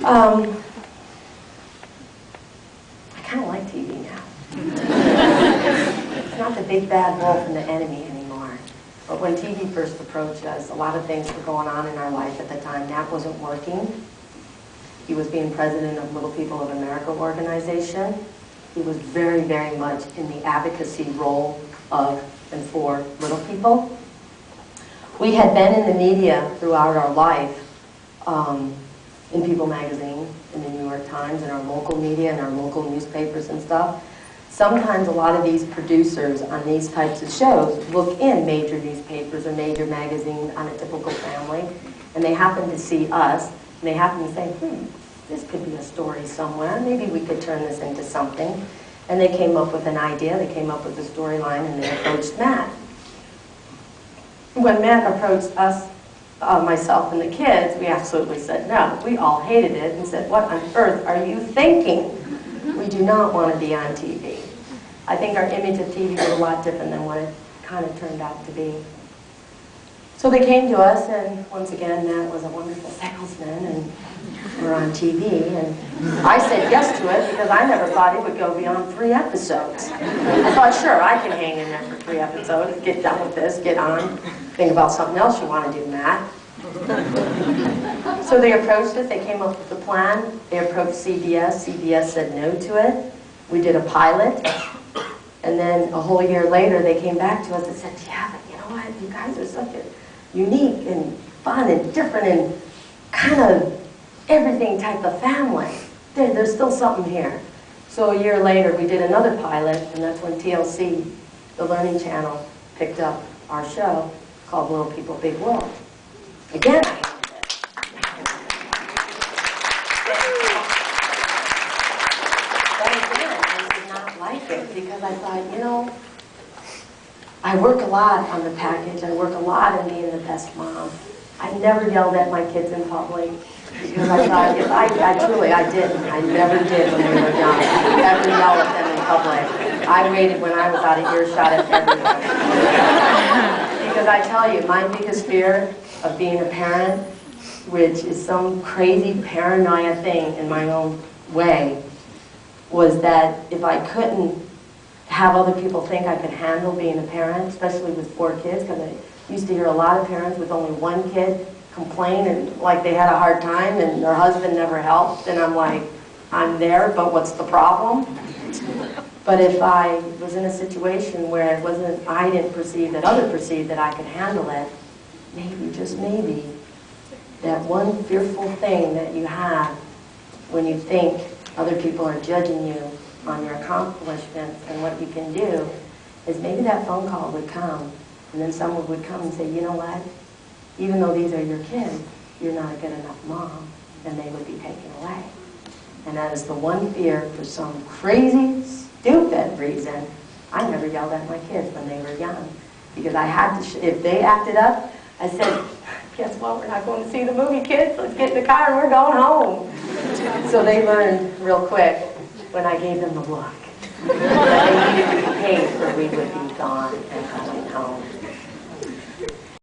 I kind of like TV now. It's not the big bad wolf and the enemy anymore. But when TV first approached us, a lot of things were going on in our life at the time. Nat wasn't working. He was being president of Little People of America organization. He was very, very much in the advocacy role of and for little people. We had been in the media throughout our life, in People magazine, in the New York Times, in our local media, and our local newspapers and stuff. Sometimes a lot of these producers on these types of shows look in major newspapers or major magazines on a typical family, and they happen to see us, and they happen to say, this could be a story somewhere, maybe we could turn this into something. And they came up with an idea, they came up with a storyline, and they approached Matt. When Matt approached us, myself and the kids, we absolutely said no. We all hated it and said, what on earth are you thinking? We do not want to be on TV. I think our image of TV was a lot different than what it kind of turned out to be. So they came to us, and once again, Matt was a wonderful salesman, and we're on TV, and I said yes to it because I never thought it would go beyond 3 episodes. I thought, sure, I can hang in there for 3 episodes, get done with this, get on, think about something else you want to do, Matt. So they approached us, they came up with a plan, they approached CBS, CBS said no to it. We did a pilot, and then a whole year later they came back to us and said, yeah, but you know what, you guys are such a unique and fun and different and kind of everything type of family. There's still something here. So a year later we did another pilot, and that's when TLC, the Learning Channel, picked up our show called Little People, Big World. Again, I hated it. But again, I did not like it because I thought, you know, I work a lot on the package. I work a lot in being the best mom. I never yelled at my kids in public because I thought, if I didn't. I never did when they were young. I never yelled at them in public. I waited when I was out of earshot at everyone. Because I tell you, my biggest fear of being a parent, which is some crazy paranoia thing in my own way, was that if I couldn't have other people think I could handle being a parent, especially with 4 kids, because I used to hear a lot of parents with only 1 kid complain and like they had a hard time and their husband never helped, and I'm like, I'm there, but what's the problem? But if I was in a situation where it wasn't, I didn't perceive that others perceived that I could handle it, maybe, just maybe, that one fearful thing that you have when you think other people are judging you on your accomplishments and what you can do, is maybe that phone call would come, and then someone would come and say, you know what, even though these are your kids, you're not a good enough mom, and they would be taken away. And that is the one fear, for some crazy, stupid reason, I never yelled at my kids when they were young. Because I had to, if they acted up, I said, guess what, we're not going to see the movie, kids. Let's get in the car and we're going home. So they learned real quick when I gave them the look that they needed to be paid, or we would be gone and going home.